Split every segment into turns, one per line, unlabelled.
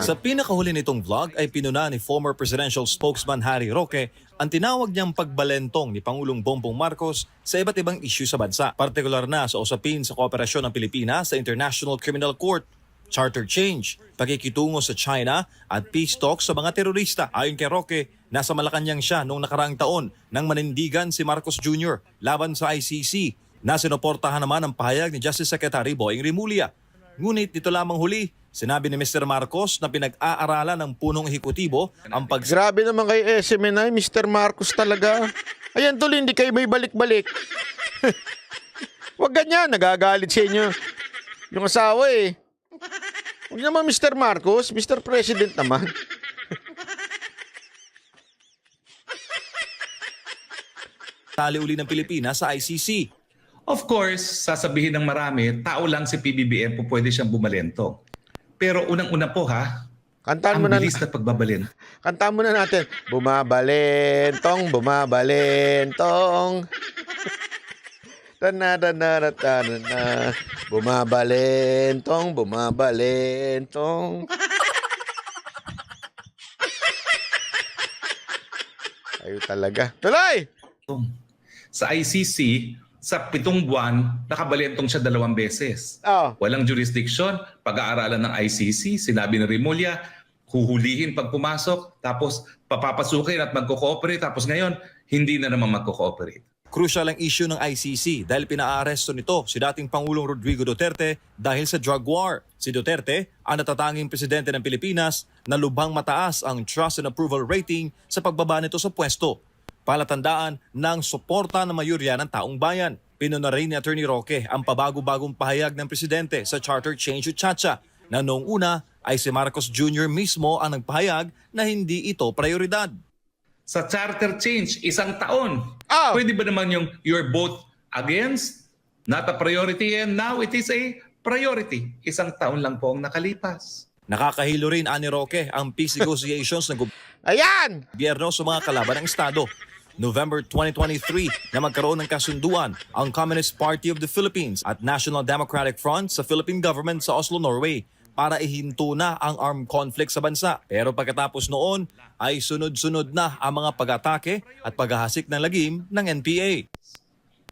Sa pinakahuli nitong vlog ay pinuna ni former presidential spokesman Harry Roque ang tinawag niyang pagbalentong ni Pangulong Bongbong Marcos sa iba't ibang issue sa bansa, partikular na sa usapin sa kooperasyon ng Pilipinas sa International Criminal Court, charter change, pakikitungo sa China at peace talks sa mga terorista. Ayon kay Roque, nasa Malacanang siya noong nakaraang taon nang manindigan si Marcos Jr. laban sa ICC na sinuportahan naman ang pahayag ni Justice Secretary Boying Rimulya. Ngunit dito lamang huli, sinabi ni Mr. Marcos na pinag-aaralan ng punong ehekutibo ang
Grabe naman kay SMNI, Mr. Marcos talaga. Ayan tuloy, hindi kayo may balik-balik. Huwag ganyan, nagagalit sa inyo yung asawa eh. Huwag naman Mr. Marcos, Mr. President naman.
tali uli ng Pilipinas sa ICC.
Of course, sasabihin ng marami, tao lang si PBBM po pwede siyang bumalento. Pero unang-una po ha,
Kantaan
ang
mo na,
bilis na pagbabalento.
kantaan mo na natin. Bumabalentong, bumabalentong. Tanana, bumabalentong, bumabalentong. Ayo talaga. Tuloy!
Sa ICC, sa 7 buwan, nakabalentong siya 2 beses.
Oh.
Walang jurisdiction, pag-aaralan ng ICC, sinabi ni Rimulya, huhulihin pag pumasok, tapos papapasukin at magko-cooperate, tapos ngayon, hindi na naman magko-cooperate.
Crucial ang issue ng ICC dahil pinaaresto nito si dating Pangulong Rodrigo Duterte dahil sa drug war. Si Duterte ang natatanging presidente ng Pilipinas na lubhang mataas ang trust and approval rating sa pagbaba nito sa pwesto. Palatandaan ng suporta ng mayurya ng taong bayan. Pinuna rin ni Atty. Roque ang pabago-bagong pahayag ng presidente sa charter change o Chacha na noong una ay si Marcos Jr. mismo ang nagpahayag na hindi ito prioridad.
Sa charter change, 1 taon.
Oh.
Pwede ba naman yung you're both against, not a priority, and now it is a priority. 1 taon lang po ang nakalipas.
Nakakahilo rin, ani Roque, ang peace negotiations ng
Ayan!
gobyerno sa mga kalaban ng Estado. November 2023 na magkaroon ng kasunduan ang Communist Party of the Philippines at National Democratic Front sa Philippine government sa Oslo, Norway para ihinto na ang armed conflict sa bansa. Pero pagkatapos noon ay sunod-sunod na ang mga pag-atake at paghahasik ng lagim ng NPA.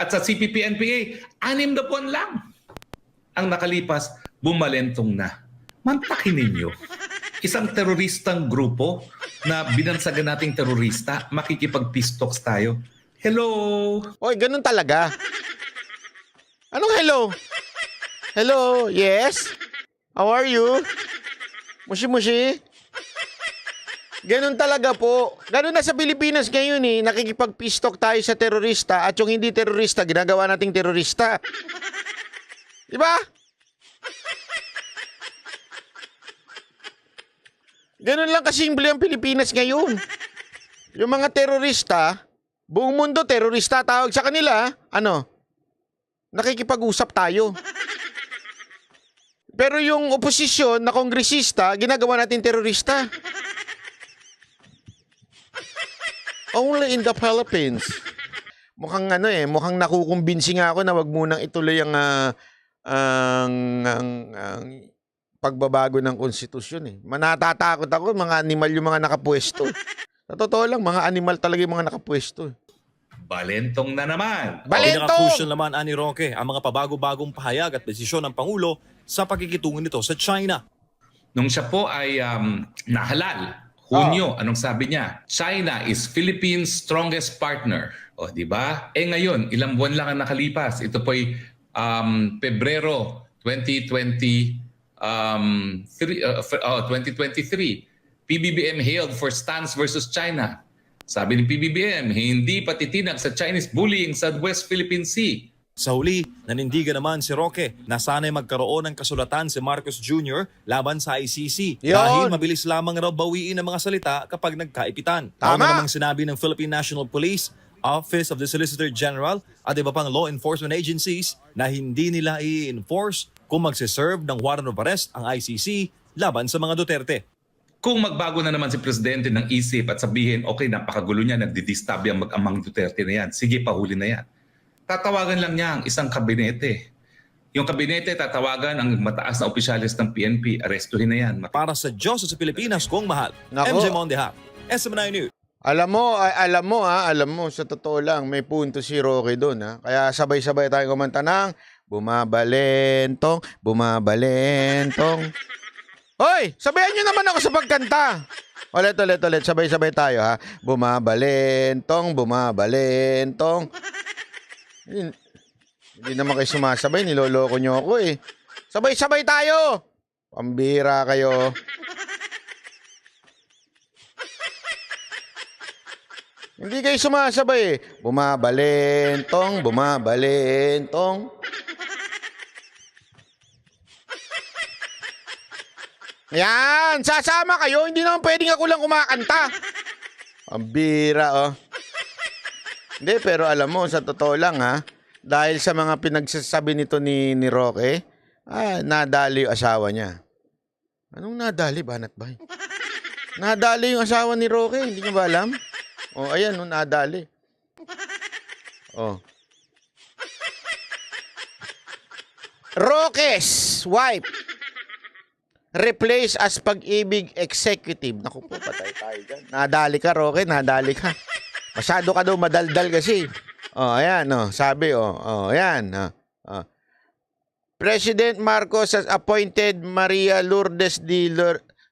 At sa CPP-NPA, 6 na buwan lang. Ang nakalipas, bumalentong na. Mantakin ninyo. Isang teroristang grupo na binansagan nating terorista, makikipag-peace talks tayo. Hello!
Oy, ganun talaga. Anong hello? Hello, yes? How are you? Mushi-mushi? Ganun talaga po. Ganun na sa Pilipinas ngayon eh. Nakikipag-peace talk tayo sa terorista at yung hindi terorista, ginagawa nating terorista. Diba? Ganun lang kasimple ang Pilipinas ngayon. Yung mga terorista, buong mundo terorista tawag sa kanila, ano? Nakikipag-usap tayo. Pero yung oposisyon na kongresista, ginagawa natin terorista. Only in the Philippines. Mukhang ano eh, mukhang nakukumbinsi nga ako na wag munang ituloy ang pagbabago ng konstitusyon eh. Manatatakot ako, mga animal yung mga nakapwesto. Sa totoo lang, mga animal talaga yung mga nakapwesto.
Balentong na naman.
Balento!
Pinaka-crucial naman, ani Roque, ang mga pabago-bagong pahayag at desisyon ng Pangulo sa pakikitungo nito sa China.
Nung siya po ay nahalal, Hunyo, anong sabi niya? China is Philippines' strongest partner. O, di ba? Ngayon, ilang buwan lang ang nakalipas. Ito po ay Pebrero 2023. PBBM hailed for stance versus China. Sabi ni PBBM, hindi patitinag sa Chinese bullying sa West Philippine Sea.
Sa huli, nanindigan naman si Roque na sana'y magkaroon ng kasulatan si Marcos Jr. laban sa ICC
Yon.
dahil mabilis lamang raw bawiin ang mga salita kapag nagkaipitan.
Tama.
Tama namang sinabi ng Philippine National Police, Office of the Solicitor General at iba pang law enforcement agencies na hindi nila i-enforce kung magsiserve ng warrant of arrest ang ICC laban sa mga Duterte.
Kung magbago na naman si Presidente ng isip at sabihin, okay, napakagulo niya, nagdidisturb yung mag-amang Duterte na yan, sige, pahuli na yan. Tatawagan lang niya ang isang kabinete. Yung kabinete tatawagan ang mataas na opisyalis ng PNP, arestuhin na yan.
Para sa Diyos at sa Pilipinas kung mahal.
Nako.
MJ Mondeha, SM9 News.
Alam mo, sa totoo lang, may punto si Roque doon, ha? Kaya sabay-sabay tayong kumanta ng bumabalentong, bumabalentong. Hoy, sabayan nyo naman ako sa pagkanta. Ulit, sabay-sabay tayo, ha? Bumabalentong, bumabalentong. Hindi naman kayo sumasabay, niloloko nyo ako eh. Sabay-sabay tayo! Pambira kayo. Hindi kayo sumasabay eh. Bumabalentong, bumabalentong. Yan, sasama kayo. Hindi naman pwedeng ako lang kumakanta. Pambira, oh. Hindi, pero alam mo, sa totoo lang ha, dahil sa mga pinagsasabi nito ni Roque, nadali yung asawa niya. Anong nadali, Banat Bay? Nadali yung asawa ni Roque, hindi niyo ba alam? Oh, ayan, nadali. Oh. Roque's wife replace as Pag-ibig executive. Naku po, patay tayo dyan. Nadali ka, Roque, nadali ka. Masyado ka daw madaldal kasi. Oh, ayan, oh, sabi, ayan. President Marcos has appointed Maria Lourdes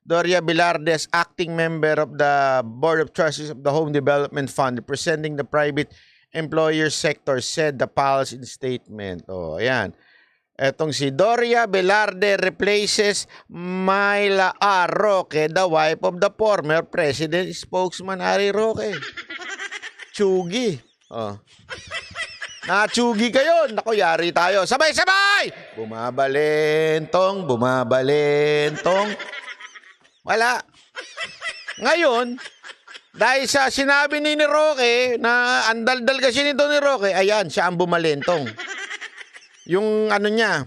Doria Velarde as acting member of the Board of Trustees of the Home Development Fund representing the private employer sector, said the Pals in statement. Oh, ayan. Etong si Doria Velarde replaces Myla R. Roque, the wife of the former president spokesman Harry Roque. Chugi. Oh. Nachugi kayo. Naku, yari tayo. Sabay-sabay! Bumabalentong, bumabalentong. Wala. Ngayon, dahil sa sinabi ni Roque na andaldal kasi nito ni Roque, ayan, siya ang bumalentong. Yung ano niya,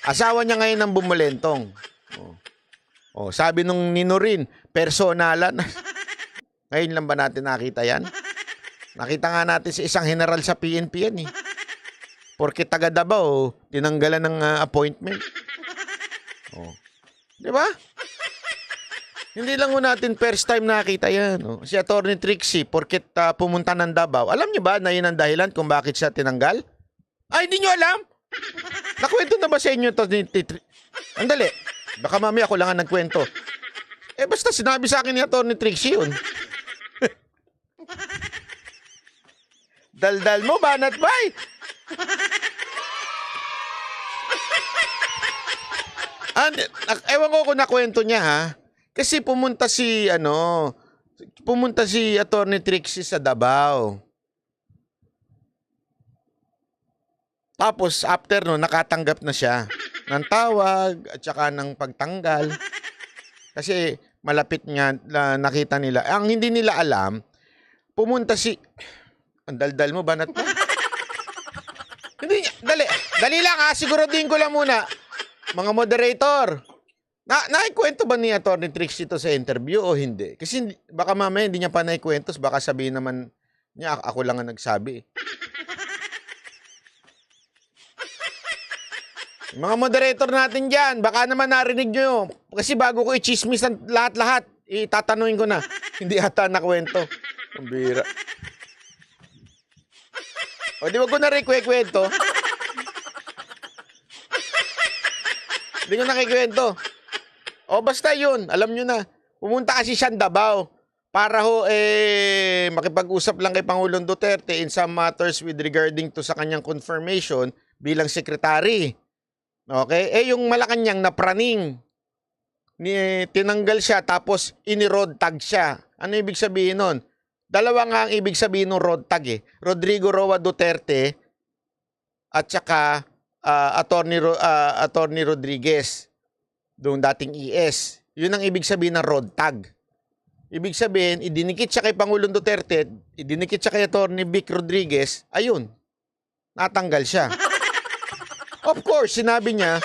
asawa niya ngayon ang bumalentong. Oh, sabi nung Ninorin, personalan. Ngayon lang ba natin nakita yan? Nakita nga natin sa isang general sa PNP yan eh. Porque taga Davao, tinanggalan ng appointment. Oh. Di ba? Hindi lang mo natin first time nakita yan. Oh. Si Atty. Trixie, porket pumunta ng Davao. Alam niyo ba na yun ang dahilan kung bakit siya tinanggal? Ay, hindi niyo alam? Nakwento na ba sa inyo ito? Andali. Baka mamaya ako lang ang nagkwento. Basta sinabi sa akin ni Atty. Trixie yun. Daldal mo, Banat Bay! Ewan ko kung nakwento niya, ha? Kasi pumunta si Atty. Trixie sa Davao. Tapos, after no, nakatanggap na siya ng tawag at saka ng pagtanggal. Kasi malapit nga nakita nila. Ang hindi nila alam, pumunta si... Ang daldal mo, Banat Bay? Hindi, dali lang ha, siguraduhin ko lang muna. Mga moderator, naikwento ba ni Atty. Trixie ito sa interview o hindi? Kasi baka mamaya hindi niya pa naikwento, baka sabihin naman niya, ako lang ang nagsabi. Mga moderator natin dyan, baka naman narinig nyo. Kasi bago ko i-chismis ang lahat-lahat, itatanungin ko na. Hindi ata nakwento. Ang bira. O, di wag ko na kwento. Hindi ko nakikwento. O, basta yun. Alam nyo na. Pumunta kasi siya Davao para makipag-usap lang kay Pangulong Duterte in some matters with regarding to sa kanyang confirmation bilang sekretary. Okay? Yung Malacanang na praning. Tinanggal siya tapos ini-road tag siya. Ano ibig sabihin nun? Dalawa nga ang ibig sabihin ng road tag eh. Rodrigo Roa Duterte at saka Attorney Rodriguez, doon dating ES. Yun ang ibig sabihin ng road tag. Ibig sabihin, idinikit siya kay Pangulong Duterte, idinikit siya kay Attorney Vic Rodriguez, ayun, natanggal siya. Of course, sinabi niya,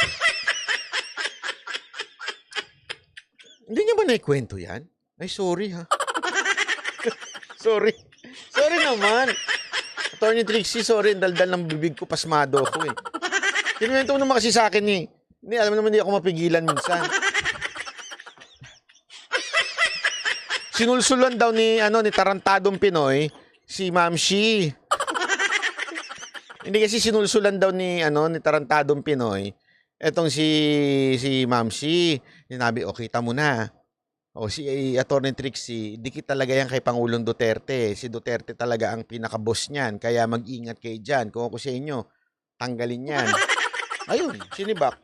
hindi niya ba naikwento yan? Ay, sorry ha. Sorry. Sorry naman. Atty. Trixie, sorry. Daldal ng bibig ko. Pasmado ako eh. Kinuwento mo naman kasi sa akin eh. Hindi, alam mo naman, hindi ako mapigilan minsan. Sinulsulan daw ni tarantadong Pinoy si Ma'am Shi. Hindi kasi sinulsulan daw ni tarantadong Pinoy etong si Ma'am Shi. Sinabi, "O, kita mo na. O, si Attorney Trixie, dikit talaga yan kay Pangulong Duterte. Si Duterte talaga ang pinaka-boss niyan. Kaya mag-ingat kayo dyan. Kung ako sa inyo, tanggalin yan." Ayun, sinibak.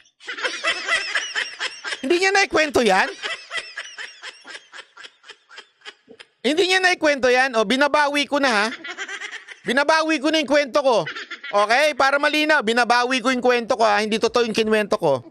Hindi niya naikwento yan? Hindi niya naikwento yan? O, binabawi ko na ha. Binabawi ko na yung kwento ko. Okay? Para malinaw, binabawi ko yung kwento ko ha. Hindi totoo yung kinwento ko.